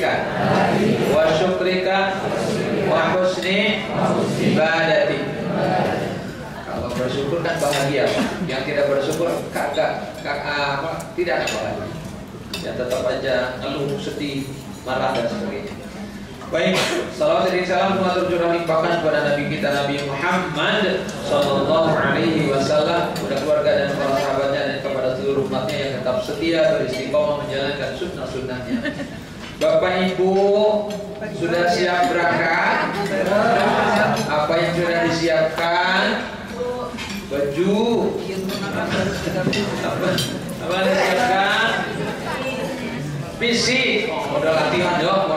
dzikrika wa syukrika wa husni ibadati. Kalau bersyukur kan bahagia, yang tidak bersyukur tidak ada bahagia. Ya tetap aja ngeluh, sedih, marah dan sebagainya. Baik, salawat dan salam mengatur curah limpahkan kepada Nabi kita Nabi Muhammad Sallallahu Alaihi Wasallam, kepada keluarga dan para sahabatnya, dan kepada seluruh umatnya yang tetap setia beristiqomah menjalankan sunnah-sunnahnya. Bapak Ibu sudah siap berangkat? Apa yang sudah disiapkan? Baju. Apa yang disiapkan? Fisik. Oh, udah latihan dong,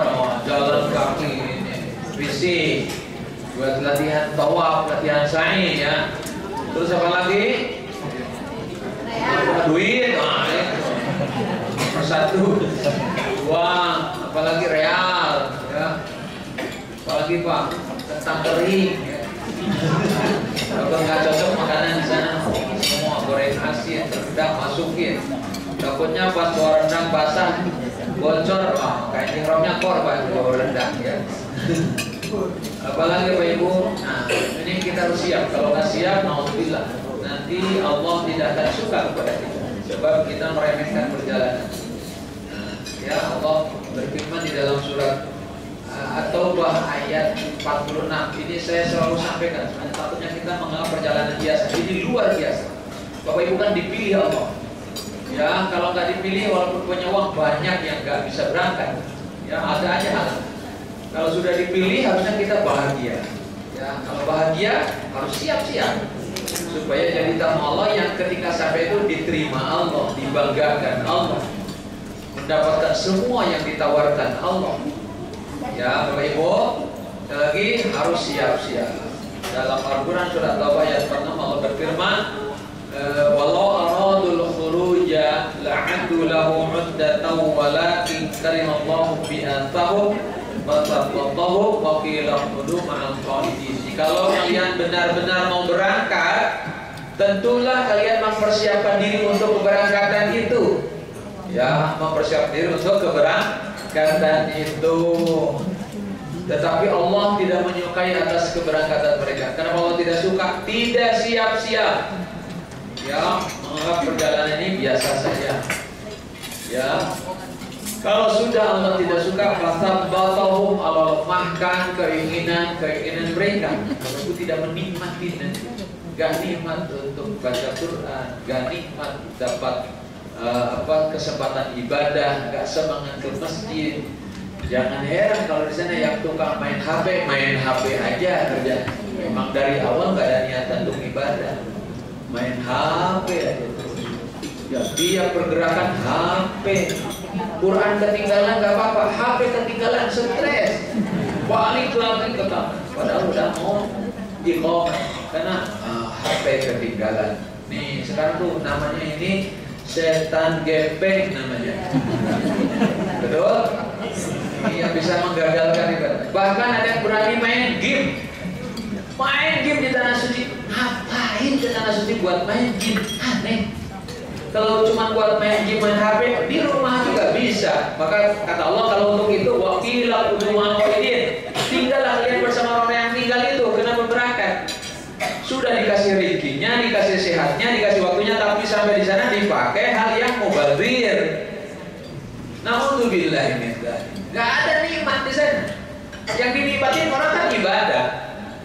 jalan kaki ini. Fisik. Buat latihan tawaf, latihan sa'i ya. Terus apa lagi? Duit. Satu. Uang. Apalagi real ya. Apalagi Pak, kentang kering ya. Kalau nggak cocok makanan di sana, semua goreng asin, rendang masukin. Takutnya pas bawa rendang basah bocor, kayak ihramnya korban bawa rendang ya. Apalagi Bapak Ibu, nah ini kita harus siap. Kalau nggak siap, naudzubillah, nanti Allah tidak akan suka kepada kita, sebab kita meremehkan perjalanan. Nah, ya Allah berfirman di dalam surat At-Taubah ayat 46. Ini saya selalu sampaikan, takutnya kita menganggap perjalanan biasa. Ini luar biasa. Bapak Ibu kan dipilih Allah. Ya, kalau nggak dipilih walaupun punya uang banyak yang nggak bisa berangkat, ya ada aja hal. Kalau sudah dipilih harusnya kita bahagia. Ya, kalau bahagia harus siap-siap supaya jadi tamu Allah yang ketika sampai itu diterima Allah, dibanggakan Allah, mendapatkan semua yang ditawarkan Allah. Ya, Bapak Ibu, sekali lagi harus siap-siap. Dalam Al-Quran surat Taubah ayat 46 Allah berfirman, walau aradul khuruja la'addu lahu 'uddatan walakin karimallahu bi'atahum wa tafattahu wa qila khudhu ma'al khalidin. Jikalau kalian benar-benar mau berangkat, tentulah kalian mempersiapkan diri untuk keberangkatan itu. Ya, mempersiapkan diri untuk keberangkatan itu. Tetapi Allah tidak menyukai atas keberangkatan mereka. Kenapa Allah tidak suka? Tidak siap-siap. Ya, menganggap perjalanan ini biasa saja. Ya, kalau sudah Allah tidak suka, fasabbatahum, Allah lemahkan keinginan mereka. Kalau tidak menikmati, gak nikmat untuk baca Quran, gak nikmat dapat kesempatan ibadah, gak semangat ke masjid. Jangan heran kalau di sana yang tukang main HP aja kerja. Memang dari awal gak ada niatan untuk ibadah. Main HP aja. Ya, dia pergerakan HP. Quran ketinggalan gak apa-apa, HP ketinggalan stres. Balik lagi ke kamar. Padahal udah mau iqamah karena HP ketinggalan. Nih sekarang tuh namanya ini setan gepeng namanya. Betul? Iya, bisa menggagalkan ibadah. Bahkan ada yang berani main game. Main game di tanah suci. Ngapain ke tanah suci buat main game? Aneh. Kalau cuma buat main game, main HP, di rumah juga bisa. Maka kata Allah, kalau untuk itu wakilah udumah ini, tinggallah kalian bersama orang yang tinggal itu. Kenapa berangkat? Sudah dikasih rezekinya, dikasih sehatnya, dikasih waktunya, tapi sampai di sana dipakai hal yang mubazir. Naudzubillah min dzalik. Gak ada nikmat di sana. Yang dinikmatin orang kan ibadah.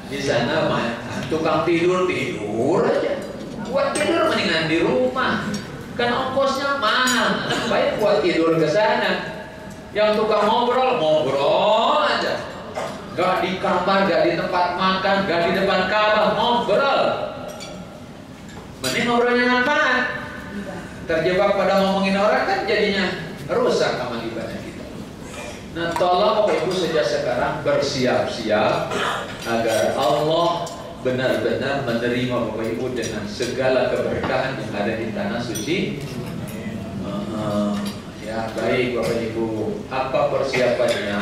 Di sana mah tukang tidur aja. Buat tidur mendingan di rumah. Kan ongkosnya mahal. Baik buat tidur ke sana. Yang tukang ngobrol aja. Gak di kamar, gak di tempat makan, gak di depan Ka'bah, ngobrol. Mending ngobrolnya manfaat. Terjebak pada ngomongin orang kan jadinya rusak amal ibadah kita. Nah, tolong Bapak Ibu sejak sekarang bersiap-siap agar Allah benar-benar menerima Bapak Ibu dengan segala keberkahan yang ada di tanah suci. Ya, baik Bapak Ibu. Apa persiapannya?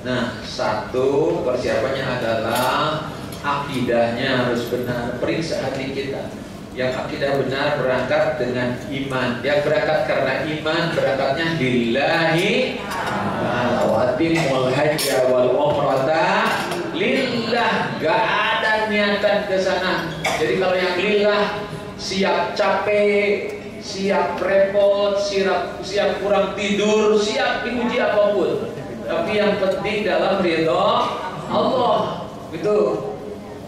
Nah, satu persiapannya adalah akidahnya harus benar, periksa hati kita. Yang akidah benar berangkat dengan iman. Yang berangkat karena iman, berangkatnya lillahi ta'ala wa atimul hajja wal umrata lillah. Gak ada niatan ke sana. Jadi kalau yang lillah, siap capek, siap repot, siap kurang tidur, siap diuji apapun. Tapi yang penting dalam ridho Allah, gitu.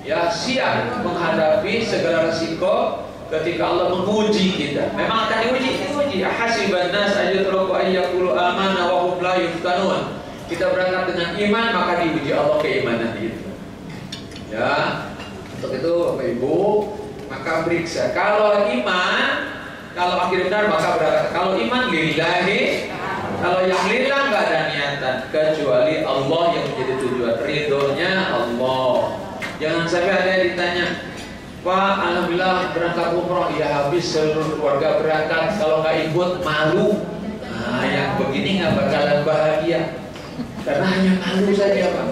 Ya, siap menghadapi segala risiko ketika Allah menguji kita. Memang akan diuji. Hasiban nas ayyutraku ayyaqulu amanna wa hum la yuftanun. Kita berangkat dengan iman, maka diuji Allah keimanan itu. Ya, untuk itu Bapak Ibu, maka periksa. Kalau iman, kalau akhir benar maka berangkat. Kalau iman lillahi, kalau yang lillah nggak ada niatan kecuali Allah yang menjadi tujuan, ridhonya Allah. Jangan sampai ada yang ditanya, Pak, alhamdulillah berangkat umroh, ya habis seluruh keluarga berangkat, kalau nggak ikut malu. Nah, yang begini nggak bakalan bahagia, karena hanya malu saja, Pak.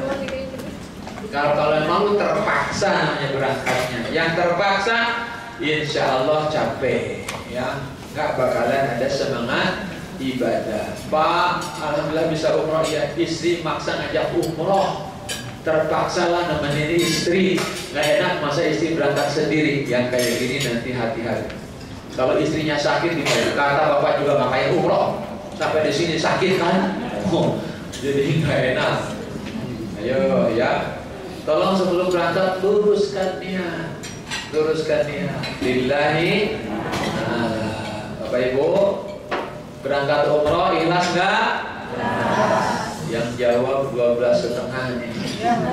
Kalau malu terpaksa namanya berangkatnya. Yang terpaksa, insya Allah capek, ya, nggak bakalan ada semangat ibadah. Pak, alhamdulillah bisa umroh, ya istri maksa ngajak umroh. Terpaksa lah nemenin istri, nggak enak masa istri berangkat sendiri. Yang kayak gini nanti hati-hati. Kalau istrinya sakit di kata bapak juga nggak kayak umroh, sampai di sini sakit kan, jadi nggak enak. Ayo ya, tolong sebelum berangkat luruskan niat, lillahi. Bapak Ibu berangkat umroh ikhlas nggak? Yang jawab 12,5 nih.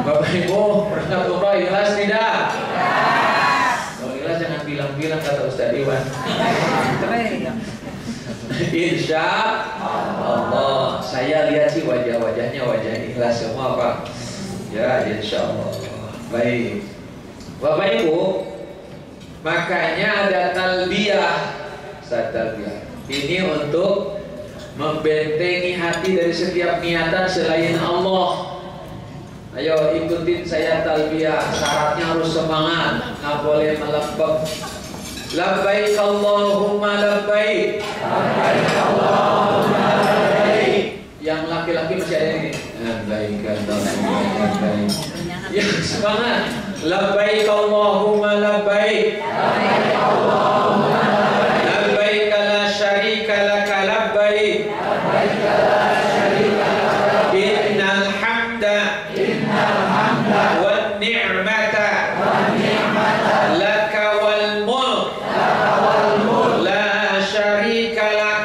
Bapak Ibu berangkat umroh ikhlas tidak? Kalau ikhlas jangan bilang-bilang, kata Ustaz Iwan. Insya Allah. Saya lihat sih wajah-wajahnya wajah ikhlas semua, Pak. Ya, insya Allah. Baik Bapak Ibu, makanya ada talbiyah. Ini untuk membentengi hati dari setiap niatan selain Allah. Ayo ikutin saya talbiyah. Syaratnya harus semangat, nggak boleh melempem. Labbaik Allahumma labbaik. Labbaik Allahumma labbaik. Yang laki-laki masih ada ini. Labbaik Allahumma labbaik. Ya semangat. Labbaik Allahumma labbaik. Labbaik Allahumma labbaik. Labbaik la syarika laka labbaik. Labbaik la syarika laka. Innal hamda wan ni'mata laka wal mulk la syarika lak.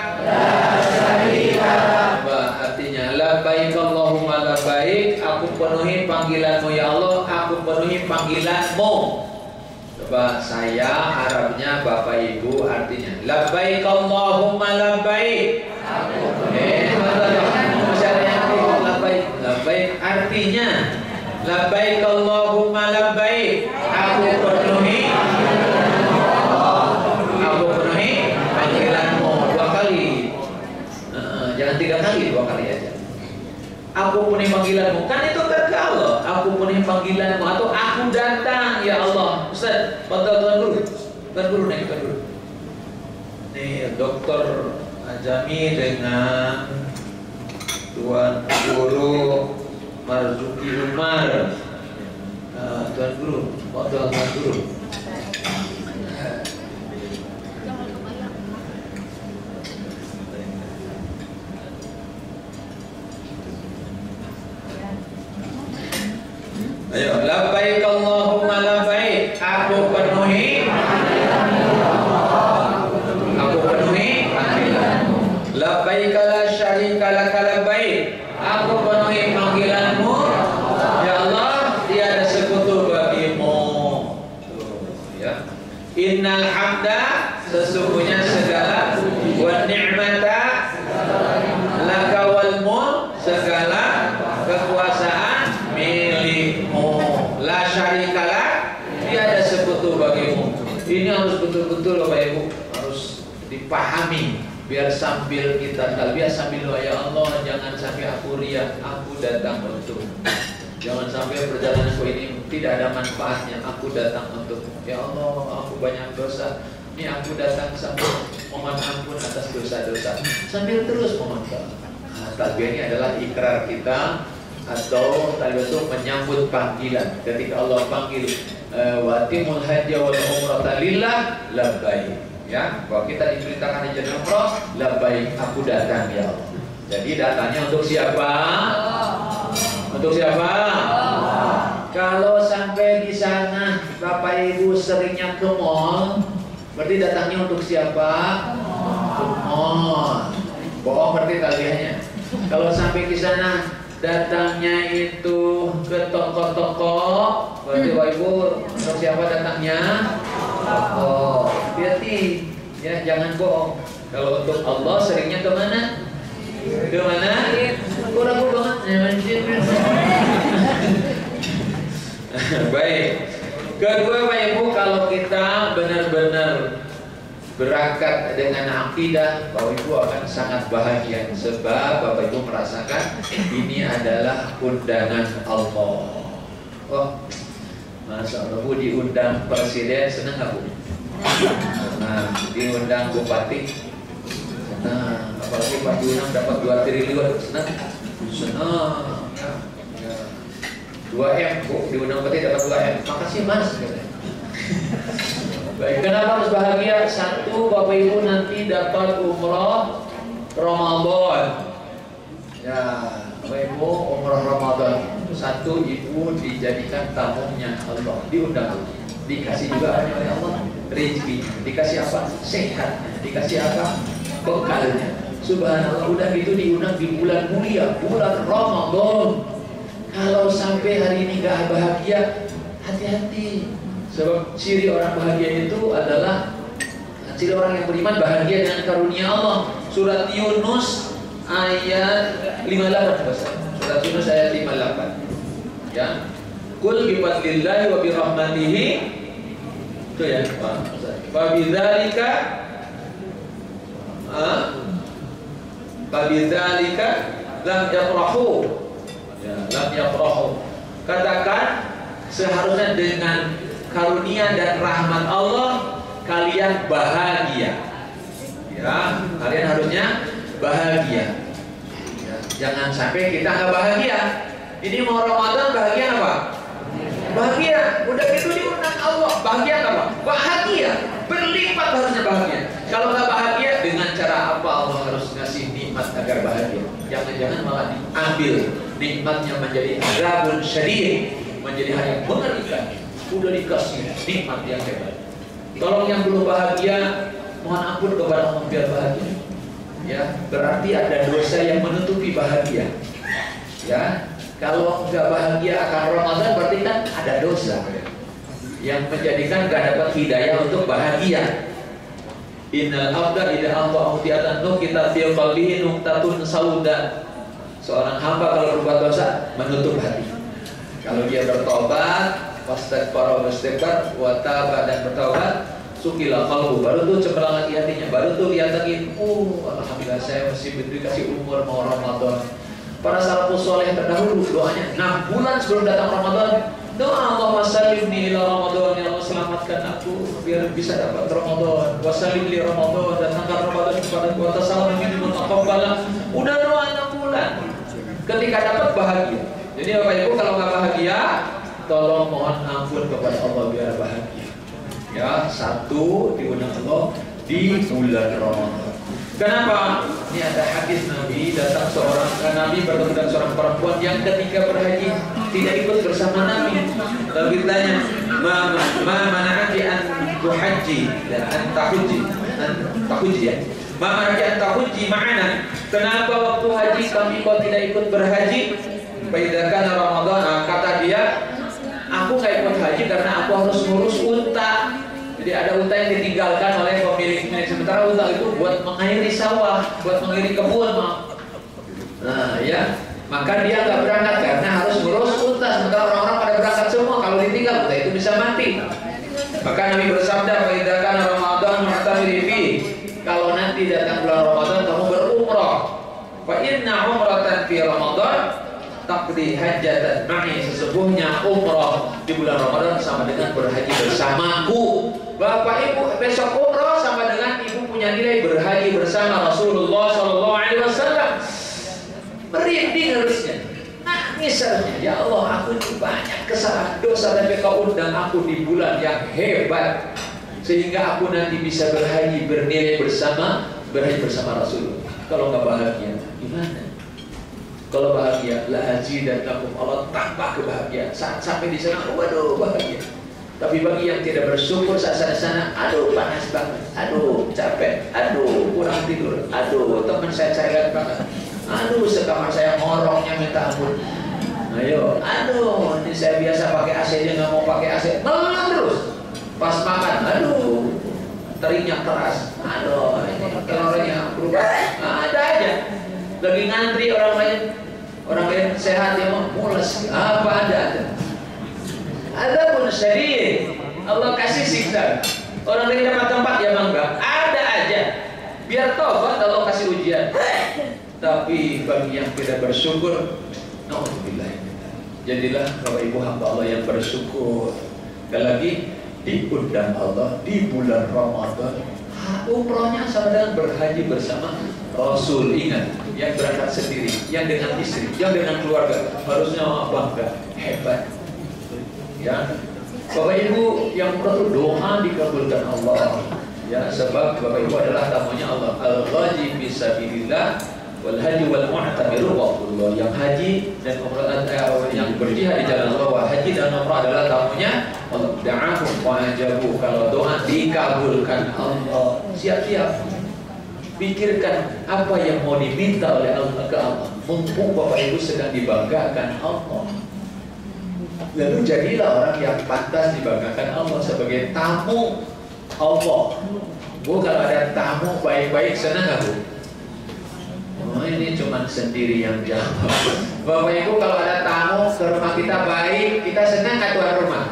Artinya labbaik Allahumma labbaik, aku penuhi panggilanmu ya Allah, aku penuhi panggilanmu. Coba saya Arabnya Bapak Ibu, artinya labbaik Allahumma labbaik. Labbaik artinya labbaik Allahumma labbaik, aku penuhi panggilanmu 2 kali. Jangan 3 kali, 2 kali aja. Aku penuhi panggilanmu, kan itu kan ke Allah. Aku penuhi panggilanmu atau aku datang ya Allah. Ustaz, Tuan Guru, nih, Tuan Guru. Nih Dokter Ajami dengan Tuan Guru Marzuki Umar. Tuan Guru, Tuan Guru. Ayo, labbaik Allahumma labbaik, aku penuhi panggilanmu. Labbaik la syarika laka labbaik, aku penuhi panggilanmu ya Allah, tiada sekutu bagimu. Ya. Innal hamda, sesungguhnya segala, wa ni'mata laka wal mulk, segala kekuasaan milikmu. La syarikalah, tiada sekutu bagimu. Ini harus betul-betul Bapak Ibu, harus dipahami. Biar sambil kita talbiyah sambil doa ya Allah, jangan sampai aku riya, aku datang untuk Jangan sampai perjalananku ini tidak ada manfaatnya. Aku datang untuk, ya Allah, aku banyak dosa. Ini aku datang sambil mohon ampun atas dosa-dosa. Sambil terus mohon doa. Talbiyah ini adalah ikrar kita, atau talbiyah itu menyambut panggilan. Ketika Allah panggil, wa timul hajja wal umrata lillah, labbaik. Ya, bahwa kita diperintahkan haji dan umrah, labbaik, aku datang ya Allah. Jadi datangnya untuk siapa? Untuk siapa? Kalau sampai di sana Bapak Ibu seringnya ke mall, berarti datangnya untuk siapa? Untuk mall. Bohong berarti talbiyahnya. Kalau sampai di sana datangnya itu ke toko-toko, berarti Bapak Ibu untuk siapa datangnya? Toko. Hati-hati ya, jangan bohong. Kalau untuk Allah seringnya ke mana? Ke mana? Ragu banget ya. Baik. Kedua Bapak Ibu, kalau kita benar-benar berangkat dengan akidah, Bapak Ibu akan sangat bahagia. Sebab Bapak Ibu merasakan ini adalah undangan Allah. Oh, Masya Allah, Bu diundang presiden, senang nggak Bu? Nah, diundang bupati, senang. Apalagi Pak Junang dapat 2 triliun, senang. Senang. Ya. 2M Bu, diundang bupati dapat 2M. Makasih Mas. Baik, kenapa harus bahagia? Satu, Bapak Ibu nanti dapat umroh Ramadan. Ya, Bapak Ibu umroh Ramadan. Satu, Ibu dijadikan tamunya Allah, diundang, dikasih juga oleh Allah rezeki, dikasih apa? Sehatnya, dikasih apa? Bekalnya. Subhanallah, udah gitu diundang di bulan mulia, bulan Ramadan. Kalau sampai hari ini gak bahagia, hati-hati. Sebab ciri orang bahagia itu adalah ciri orang yang beriman bahagia dengan karunia Allah. Surat Yunus ayat 58 bahasa. Surat Yunus ayat 58. Ya. Qul bi fadlillahi wa bi rahmatihi. Itu ya, Pak. Fa bidzalika Fabidzalika lam yafrahu. Ya, lam yafrahu. Katakan seharusnya dengan karunia dan rahmat Allah kalian bahagia. Ya, kalian harusnya bahagia. Ya, jangan sampai kita nggak bahagia. Ini mau Ramadan bahagia apa? Bahagia. Udah gitu diundang Allah. Bahagia apa? Bahagia. Berlipat harusnya bahagia. Kalau nggak bahagia, dengan cara apa Allah harus ngasih nikmat agar bahagia? Jangan-jangan malah diambil nikmatnya menjadi azabun syadid, menjadi hal yang mengerikan. Udah dikasih nikmat yang hebat. Tolong yang belum bahagia, mohon ampun kepada Allah biar bahagia. Ya, berarti ada dosa yang menutupi bahagia. Ya, kalau nggak bahagia akan Ramadan berarti kan ada dosa yang menjadikan nggak dapat hidayah untuk bahagia. Innal abda idza Allah utiatan kita fi qalbihi nuqtatun sauda. Seorang hamba kalau berbuat dosa menutup hati. Kalau dia bertobat, wastaghfara wastaghfar wa taba dan bertaubat, sukila qalbu, baru tuh cemerlang hatinya, baru tuh lihat lagi, alhamdulillah saya masih dikasih umur mau Ramadan. Para salafus saleh terdahulu doanya 6 bulan sebelum datang Ramadan, doa Allahumma sallimni ila Ramadan, ya Allah selamatkan aku biar bisa dapat Ramadan, wa sallim li Ramadan, datangkan Ramadan kepada wa tasallam min mutaqabbala. Udah doa 6 bulan. Ketika dapat bahagia. Jadi Bapak Ibu kalau nggak bahagia, tolong mohon ampun kepada Allah biar bahagia. Ya, satu diundang Allah di bulan Ramadan. Kenapa? Ini ada hadis Nabi, datang seorang Nabi bertemu dengan seorang perempuan yang ketika berhaji tidak ikut bersama Nabi. Lalu ditanya, ma mana'aki an tuhajji dan an tahujji ya. Ma mana'aki an tahujji ma'ana. Kenapa waktu haji kami kau tidak ikut berhaji? Baidakana Ramadan, kata dia, aku nggak ikut haji karena aku harus ngurus unta. Jadi ada unta yang ditinggalkan oleh pemilik. Sementara unta itu buat mengairi sawah, buat mengairi kebun. Nah ya, maka dia nggak berangkat karena harus ngurus unta. Sementara orang-orang pada berangkat semua, kalau ditinggal unta itu bisa mati. Maka Nabi bersabda, "Fa'idakan Ramadan mu'tamirifi." Kalau nanti datang bulan Ramadan kamu berumrah. Fa inna umratan fi Ramadan taqdi hajjatan ma'i, sesungguhnya umrah di bulan Ramadan sama dengan berhaji bersamaku. Bapak Ibu, besok umrah sama dengan ibu punya nilai berhaji bersama Rasulullah sallallahu alaihi wasallam. Merinding harusnya, nangis harusnya. Ya Allah, aku ini banyak kesalahan dosa dan Kau undang aku di bulan yang hebat sehingga aku nanti bisa berhaji bernilai berhaji bersama Rasul. Kalau nggak bahagia, gimana? Kalau bahagia, la haji dan lakum, Allah tambah kebahagiaan. Saat sampai di sana, waduh bahagia. Tapi bagi yang tidak bersyukur saat sana, aduh panas banget, aduh capek, aduh kurang tidur, aduh teman saya cairan banget, aduh sekamar saya ngorongnya minta ampun. Ayo, aduh ini saya biasa pakai AC, dia nggak mau pakai AC, ngeluh terus. Pas makan, aduh teringnya keras, aduh ini kalorinya berubah, ada aja. Lagi ngantri orang lain sehat dia mau mules, apa ada. Ada pun sedih, Allah kasih siksa. Orang lain dapat tempat ya bangga, ada aja. Biar tobat Allah kasih ujian. Tapi bagi yang tidak bersyukur, naudzubillah. Jadilah Bapak Ibu hamba Allah yang bersyukur. Sekali lagi diundang Allah di bulan Ramadan. Umrohnya sama dengan berhaji bersama Rasul. Ingat, yang berangkat sendiri, yang dengan istri, yang dengan keluarga, harusnya bangga, hebat. Ya, Bapak Ibu yang umrah doa dikabulkan Allah. Ya, sebab Bapak Ibu adalah tamunya Allah. Al-ghaji fisabilillah wal haji wal mu'tamiru waqullah. Yang haji dan umrah yang berjihad di jalan Allah, haji dan umrah adalah tamunya Allah. Da'ahum wa ajabu. Kalau doa dikabulkan Allah, siap-siap pikirkan apa yang mau diminta oleh Allah ke Allah. Mumpung Bapak Ibu sedang dibanggakan Allah, lalu jadilah orang yang pantas dibanggakan Allah sebagai tamu Allah. Bu, kalau ada tamu baik-baik senang nggak Bu? Oh, ini cuma sendiri yang jawab. Bapak Ibu, kalau ada tamu ke rumah kita baik, kita senang nggak tuan rumah?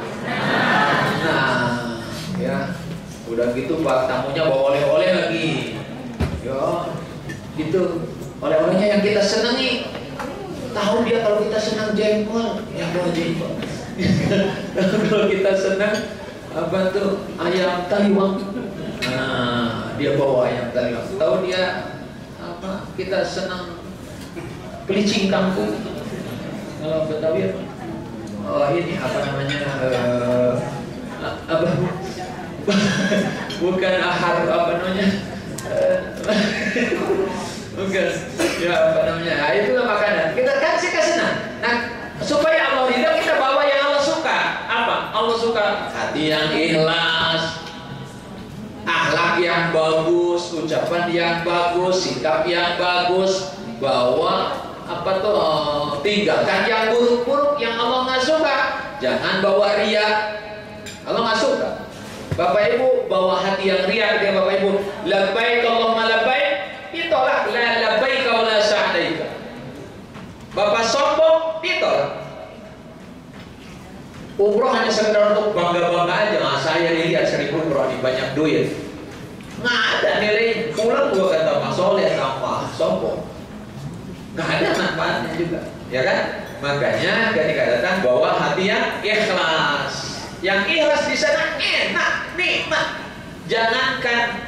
Nah, ya udah gitu Pak, tamunya bawa oleh-oleh lagi. Ya, gitu. Oleh-olehnya yang kita senangi. Tahu dia kalau kita senang jengkol, ya bawa jengkol. Kalau kita senang apa tuh ayam taliwang, nah dia bawa ayam taliwang. Tahu dia apa? Kita senang pelicing kangkung. Kalau Betawi apa? Oh ini apa namanya? Apa? Bukan ahar apa namanya? Bukan. Ya apa namanya? Nah, itulah makanan. Kita kasih senang. Nah, supaya Allah ridha kita bawa yang Allah suka. Apa? Allah suka hati yang ikhlas, akhlak yang bagus, ucapan yang bagus, sikap yang bagus. Bawa apa tuh? Tinggalkan yang buruk-buruk yang Allah nggak suka. Jangan bawa riya. Allah nggak suka. Bapak Ibu bawa hati yang riya, dia Bapak Ibu labbaik Allahumma labbaik, ditolak la labbaik wa la sa'daika. Bapak sombong, ditolak. Umroh hanya sekedar untuk bangga-bangga aja. Nah, saya lihat 1000 umroh ini banyak duit, nggak ada nilai. Pulang gua kata Mas Soleh sama sombong, nggak ada manfaatnya juga, ya kan? Makanya ketika datang bawa hati yang ikhlas. Yang ikhlas di sana enak, nikmat. Jangankan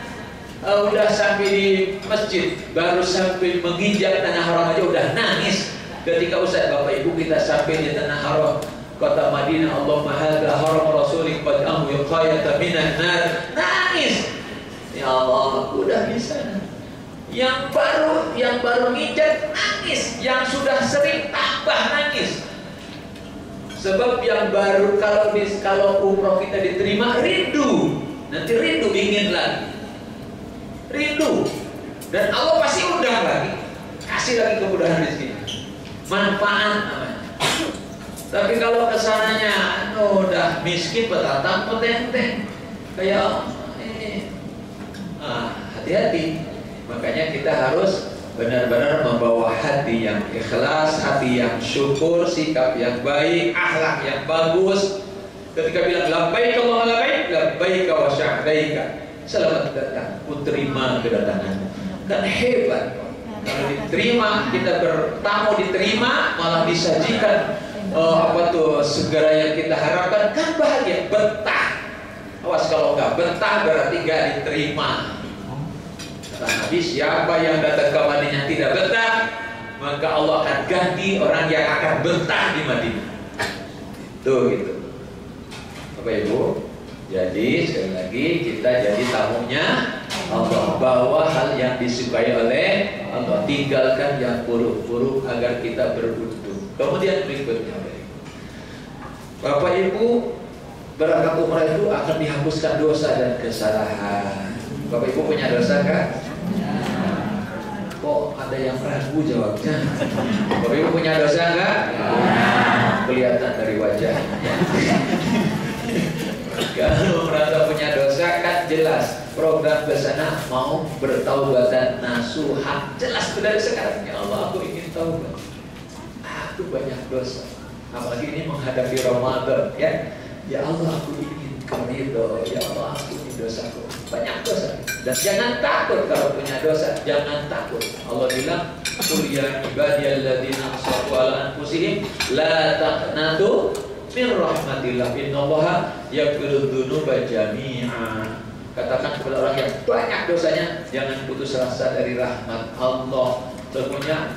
udah sampai di masjid, baru sampai menginjak tanah haram aja udah nangis. Ketika Ustaz Bapak Ibu kita sampai di tanah haram kota Madinah, Allahumma hadza haram rasulik qad amu yuqayata minan nar, nangis. Ya Allah, udah di sana. Yang baru nginjak nangis, yang sudah sering tambah nangis. Sebab yang baru kalau umroh kita diterima rindu, nanti rindu ingin lagi, rindu, dan Allah pasti undang lagi, kasih lagi kemudahan rezeki, manfaat namanya. Tapi kalau kesananya, udah miskin petatang petenteng, kayak ini, hati-hati. Makanya kita harus benar-benar membawa hati yang ikhlas, hati yang syukur, sikap yang baik, akhlak yang bagus. Ketika bilang labbaik Allahumma labbaik, labbaik wa sa'daika, selamat datang, ku terima kedatanganmu. Kan hebat. Kalau diterima, kita bertamu diterima, malah disajikan segera yang kita harapkan, kan bahagia, betah. Awas kalau nggak betah berarti nggak diterima. Kata Nabi, siapa yang datang ke Madinah tidak betah, maka Allah akan ganti orang yang akan betah di Madinah. Tuh gitu. Bapak Ibu, jadi sekali lagi kita jadi tamunya Allah, bawa hal yang disukai oleh Allah, tinggalkan yang buruk-buruk agar kita beruntung. Kemudian berikutnya, Bapak Ibu, berangkat umrah itu akan dihapuskan dosa dan kesalahan. Bapak Ibu punya dosa kan? Kok ada yang ragu jawabnya? Bapak Ibu punya dosa enggak? Kelihatan dari wajahnya. Kalau merasa punya dosa kan jelas program ke sana mau bertaubatan nasuha, jelas dari sekarang. Ya Allah, aku ingin taubat, aku banyak dosa, apalagi ini menghadapi Ramadan ya. Ya Allah, aku ingin ridho. Ya Allah, aku ini dosaku banyak dosa. Dan jangan takut kalau punya dosa, jangan takut. Allah bilang, qul ya ibadiyalladzina asrafu ala anfusihim la taqnatu min rahmatillah innallaha yaghfiru dzunuba jami'a. Katakan kepada orang yang banyak dosanya, jangan putus asa dari rahmat Allah. Sesungguhnya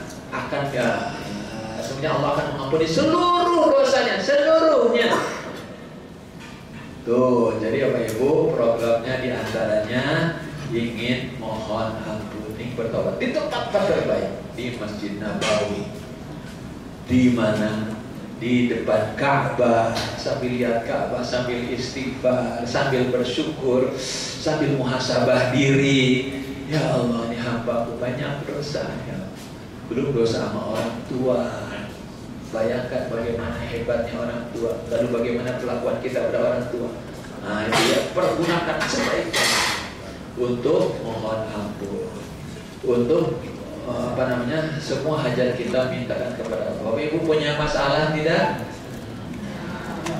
Allah akan mengampuni seluruh dosanya, seluruhnya. Tuh, jadi Bapak Ibu, programnya diantaranya ingin mohon ampun, bertobat di tempat terbaik, di Masjid Nabawi, di mana? Di depan Ka'bah, sambil lihat Ka'bah, sambil istighfar, sambil bersyukur, sambil muhasabah diri. Ya Allah, ini hambaku banyak dosanya, belum dosa sama orang tua. Bayangkan bagaimana hebatnya orang tua, lalu bagaimana perlakuan kita pada orang tua. Nah, itu ya, pergunakan sebaiknya untuk mohon ampun, untuk semua hajat kita mintakan kepada Allah. Bapak Ibu punya masalah tidak?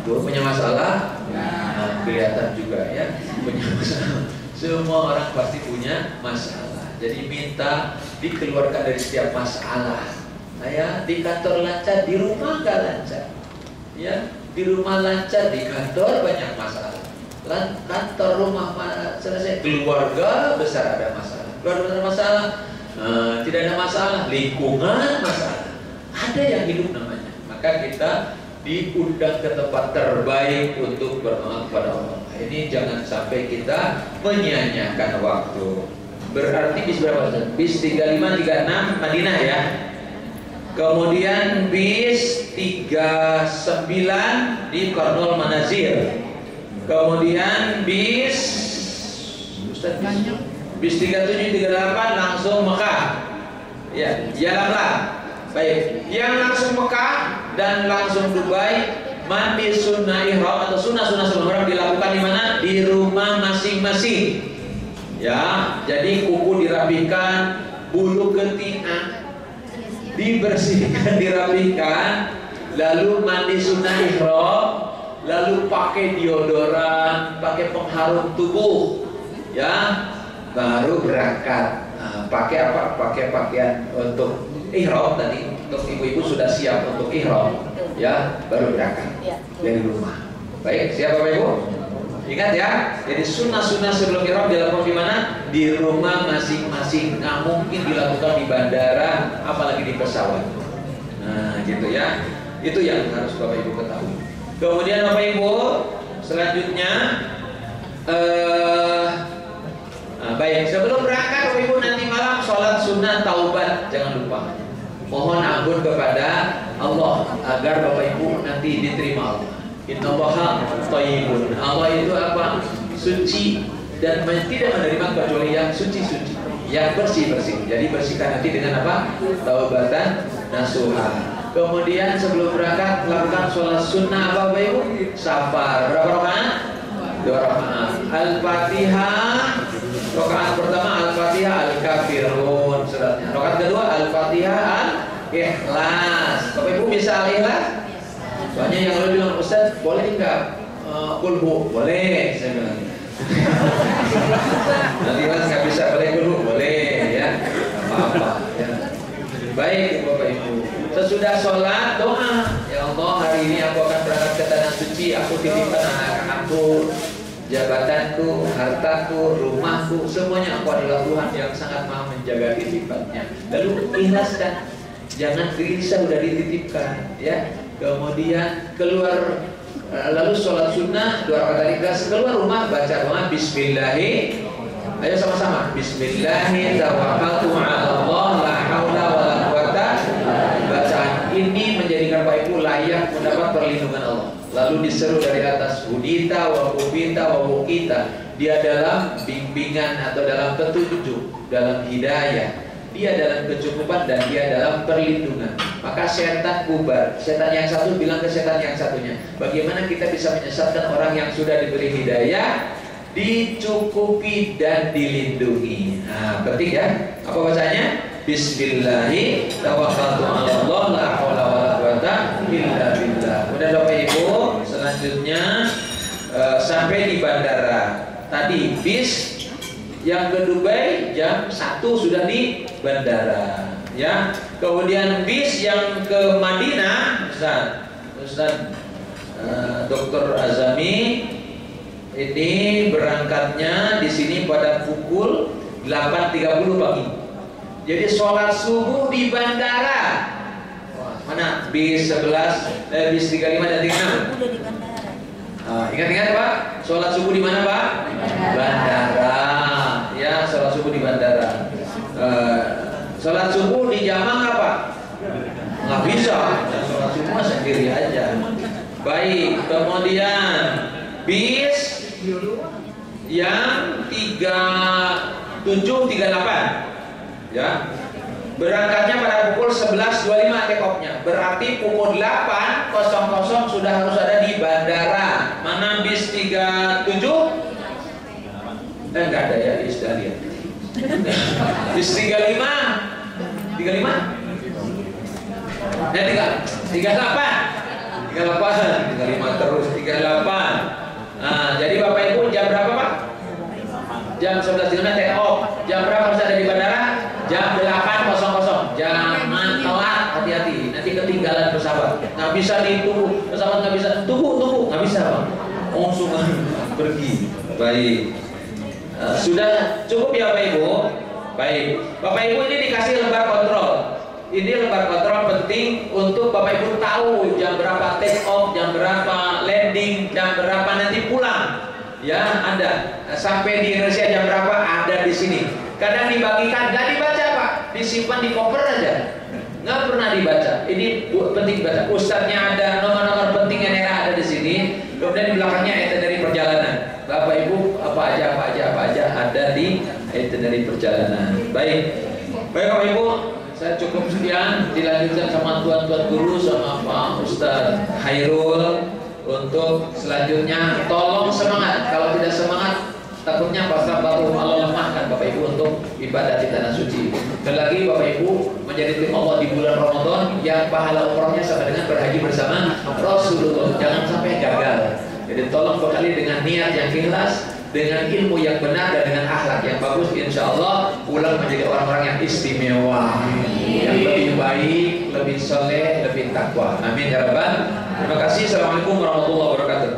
Ibu punya masalah? Nah, kelihatan juga ya, punya masalah. Semua orang pasti punya masalah. Jadi minta dikeluarkan dari setiap masalah. Ya, di kantor lancar, di rumah nggak lancar. Ya, di rumah lancar, di kantor banyak masalah. Kantor, rumah selesai, keluarga besar ada masalah. Keluarga besar masalah. Tidak ada masalah, lingkungan masalah, ada yang hidup namanya. Maka kita diundang ke tempat terbaik untuk berdoa kepada Allah. Ini jangan sampai kita menyia-nyiakan waktu. Berarti bis berapa? Bis 3536 Madinah ya. Kemudian bis 39 di Qarnul Manazir. Kemudian bis bis 3738 langsung Mekah. Ya, jalanlah. Baik, yang langsung Mekah dan langsung Dubai, mandi sunnah ihram atau sunnah-sunnah sebelum ihram dilakukan di mana? Di rumah masing-masing. Ya, jadi kuku dirapikan, bulu ketiak dibersihkan, dirapikan, lalu mandi sunnah ihram, lalu pakai deodoran, pakai pengharum tubuh, ya. Baru berangkat. Nah, pakai apa? Pakai pakaian untuk ihram tadi. Untuk ibu-ibu sudah siap untuk ihram, ya, baru berangkat dari rumah. Baik, siap Bapak Ibu? Ingat ya. Jadi sunnah-sunnah sebelum ihram dilakukan di mana? Di rumah masing-masing. Nggak mungkin dilakukan di bandara, apalagi di pesawat. Nah, gitu ya. Itu yang harus Bapak Ibu ketahui. Kemudian Bapak Ibu, selanjutnya baik, sebelum berangkat Bapak Ibu nanti malam sholat sunnah taubat, jangan lupa. Mohon ampun kepada Allah agar Bapak Ibu nanti diterima Allah. Innallaha thayyibun. Allah itu apa? Suci dan tidak menerima kecuali yang suci-suci, yang bersih-bersih. Jadi bersihkan hati dengan apa? Taubatan nasuha. Kemudian sebelum berangkat lakukan sholat sunnah apa Bapak Ibu? Safar. Berapa rakaat? 2 rakaat. Al-Fatihah. Rakaat pertama Al-Fatihah, Al-Kafirun suratnya. Rakaat kedua Al-Fatihah, Al-Ikhlas. Bapak Ibu bisa Al-Ikhlas? Soalnya yang lalu bilang, Ustaz boleh enggak kulhu? Boleh, saya bilang. Nanti Mas nggak bisa boleh kulhu? Boleh ya, apa-apa ya. Baik Bapak Ibu, sesudah sholat doa, ya Allah hari ini aku akan berangkat ke tanah suci, aku titipkan anak-anakku, jabatanku, hartaku, rumahku, semuanya aku adalah Tuhan yang sangat maha menjaga titipannya. Lalu ikhlaskan, jangan gelisah udah dititipkan, ya. Kemudian keluar, lalu sholat sunnah 2 rakaat ikhlas, keluar rumah baca doa Bismillahi, ayo sama-sama Bismillahi tawakkaltu 'ala Allah la haula wala quwata. Bacaan ini menjadikan Bapak Ibu layak mendapat perlindungan Allah. Lalu diseru dari atas, hudita wa kubita wa wukita. Dia dalam bimbingan atau dalam petunjuk, dalam hidayah. Dia dalam kecukupan dan dia dalam perlindungan. Maka setan bubar. Setan yang satu bilang ke setan yang satunya, bagaimana kita bisa menyesatkan orang yang sudah diberi hidayah, dicukupi dan dilindungi. Nah, penting ya. Apa bacanya? Bismillahi tawakkaltu 'ala Allah la haula wala quwata illa billah. Kemudian Bapak Ibu, selanjutnya sampai di bandara. Tadi bis yang ke Dubai jam 1 sudah di bandara, ya. Kemudian bis yang ke Madinah, Ustaz Dr. Azami ini berangkatnya di sini pada pukul 8.30 pagi. Jadi sholat subuh di bandara. Wah, mana bis 11, bis 35 dan 36. Udah di bandara. Ingat-ingat Pak, sholat subuh di mana Pak? Bandara. Ya, sholat subuh di bandara. Sholat subuh di Jamang apa? Nggak bisa. Sholat subuh sendiri aja. Baik, kemudian bis yang 3738, ya, berangkatnya pada pukul 11.25 take off-nya. Berarti pukul 8.00 sudah harus ada di bandara. Mana bis 37? Enggak ada ya di Australia. Bis 35? 35? 35 terus 38. Nah, jadi Bapak Ibu jam berapa Pak? Jam 11.05 take off. Jam berapa harus ada di bandara? Jam 8.00. Jangan telat, hati-hati. Nanti ketinggalan pesawat. Nggak bisa ditunggu. Pesawat nggak bisa tunggu, nggak bisa Pak. Langsung pergi. Baik. Sudah cukup ya Bapak Ibu? Baik. Bapak Ibu ini dikasih lembar kontrol. Ini lembar kontrol penting untuk Bapak Ibu tahu jam berapa take off, jam berapa landing, jam berapa nanti pulang. Ya, ada. Sampai di Indonesia jam berapa ada di sini. Kadang dibagikan, nggak dibaca Pak, disimpan di koper aja. Nggak pernah dibaca. Ini penting baca. Ustadznya ada, nomor-nomor penting yang ada di sini. Kemudian di belakangnya itinerary perjalanan. Bapak Ibu apa aja ada di itinerary perjalanan. Baik Bapak Ibu, saya cukup sekian. Dilanjutkan sama tuan-tuan guru sama Pak Ustadz Hairul untuk selanjutnya. Tolong semangat. Kalau tidak semangat, takutnya pasal baru Allah lemahkan Bapak Ibu untuk ibadah di tanah suci. Dan lagi Bapak Ibu menjadi tim Allah di bulan Ramadan yang pahala umrohnya sama dengan berhaji bersama Rasulullah. Jangan sampai gagal. Jadi tolong bekali dengan niat yang ikhlas, dengan ilmu yang benar dan dengan akhlak yang bagus. Insya Allah pulang menjadi orang-orang yang istimewa, yang lebih baik, lebih soleh, lebih takwa. Amin ya Rabbal. Terima kasih. Assalamualaikum warahmatullahi wabarakatuh.